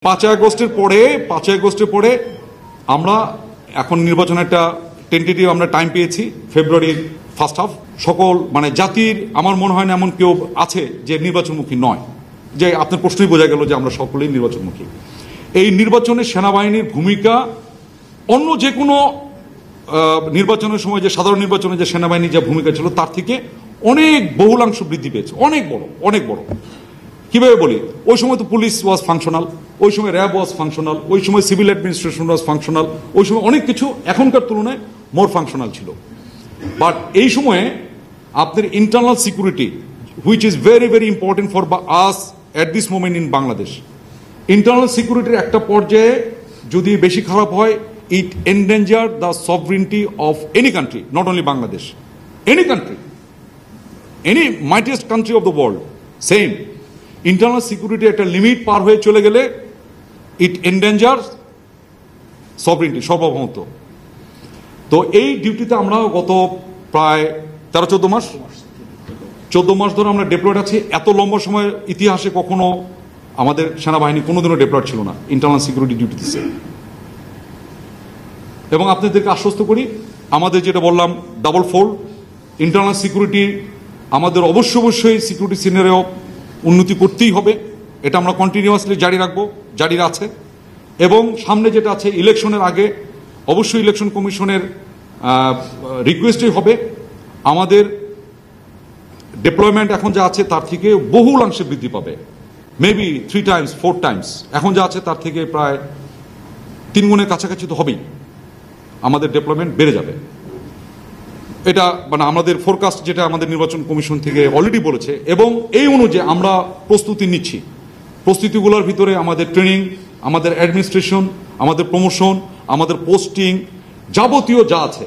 5 আগস্টের পরে আমরা এখন নির্বাচনের একটা টেন্টেটিভ আমরা টাইম পেয়েছি ফেব্রুয়ারির ফার্স্ট হাফ। সকল মানে জাতির আমার মনে হয় না এমন কেউ আছে যে নির্বাচনমুখী নয়, যে আপনার প্রশ্নই বোঝা গেল যে আমরা সকলেই নির্বাচনমুখী। এই নির্বাচনে সেনাবাহিনীর ভূমিকা অন্য যে কোনো নির্বাচনের সময় যে সাধারণ নির্বাচনে যে সেনাবাহিনীর যে ভূমিকা ছিল তার থেকে অনেক বহুলাংশ বৃদ্ধি পেয়েছে, অনেক বড়। কিভাবে বলি, ওই সময় তো পুলিশ ওয়াজ ফাংশনাল, ওই সময় র্যাব ওয়াজ ফাংশনাল, ওই সময় সিভিল অ্যাডমিনিস্ট্রেশন ওয়াজ ফাংশনাল, ওই সময় অনেক কিছু এখনকার তুলনায় মোর ফাংশনাল ছিল। বাট এই সময়ে আপনার internal security which is very very important for us at this moment in Bangladesh, internal সিকিউরিটির একটা পর্যায়ে যদি বেশি খারাপ হয়, it endanger the sovereignty of any country, not only Bangladesh, any country, any mightiest country of the world. Same internal security একটা limit পার হয়ে চলে গেলে ইট এন্ডেঞ্জার সভরিনিটি সর্বভৌমত্ব। তো এই ডিউটিতে আমরা গত প্রায় 13-14 মাস ধরে আমরা ডেপ্লয়েড আছি। এত লম্বা সময় ইতিহাসে কখনো আমাদের সেনাবাহিনী কোনোদিনও ডেপ্লয়েড ছিল না ইন্টারনাল সিকিউরিটি ডিউটিতে। এবং আপনাদেরকে আশ্বস্ত করি, আমাদের যেটা বললাম ডাবল ফোল্ড ইন্টারনাল সিকিউরিটি, আমাদের অবশ্যই সিকিউরিটি সিনারিও উন্নতি করতেই হবে। এটা আমরা কন্টিনিউয়াসলি জারি রাখবো, জারি আছে। এবং সামনে যেটা আছে ইলেকশনের আগে অবশ্যই ইলেকশন কমিশনের রিকোয়েস্টই হবে আমাদের ডিপ্লয়মেন্ট এখন যা আছে তার থেকে বহুলাংশে বৃদ্ধি পাবে, মেবি 3 times 4 times। এখন যা আছে তার থেকে প্রায় 3 গুণের কাছাকাছি তো হবেই, আমাদের ডিপ্লয়মেন্ট বেড়ে যাবে। এটা মানে আমাদের ফোরকাস্ট যেটা আমাদের নির্বাচন কমিশন থেকে অলরেডি বলেছে, এবং এই অনুযায়ী আমরা প্রস্তুতি নিচ্ছি। প্রস্তুতিগুলোর ভিতরে আমাদের ট্রেনিং, আমাদের অ্যাডমিনিস্ট্রেশন, আমাদের প্রমোশন, আমাদের পোস্টিং, যাবতীয় যা আছে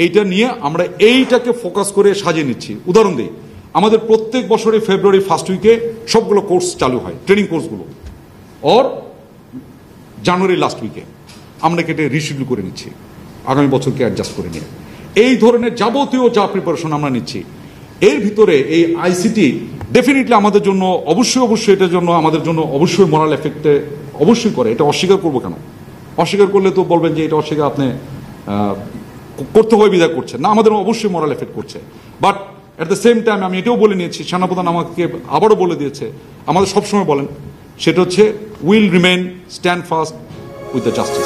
এইটা নিয়ে আমরা এইটাকে ফোকাস করে সাজিয়ে নিচ্ছি। উদাহরণ দিই, আমাদের প্রত্যেক বছরে ফেব্রুয়ারি ফার্স্ট উইকে সবগুলো কোর্স চালু হয়, ট্রেনিং কোর্সগুলো, আর জানুয়ারি লাস্ট উইকে আমরা কেটে রিশিডিউল করে নিচ্ছি আগামী বছরকে অ্যাডজাস্ট করে নিয়ে। এই ধরনের যাবতীয় যা প্রিপারেশন আমরা নিচ্ছি, এর ভিতরে এই আইসিটি ডেফিনেটলি আমাদের জন্য অবশ্যই এটার জন্য আমাদের জন্য অবশ্যই মোরাল এফেক্টে অবশ্যই করে। এটা অস্বীকার করবো কেন? অস্বীকার করলে তো বলবেন যে এটা অস্বীকার আপনি করতে হয় বিদায় করছেন না, আমাদের অবশ্যই মোরাল এফেক্ট করছে। But at the same time আমি এটাও বলে নিয়েছি, সেনাপ্রধান আমাকে আবারও বলে দিয়েছে, আমাদের সবসময় বলেন, সেটা হচ্ছে will remain stand fast with the justice.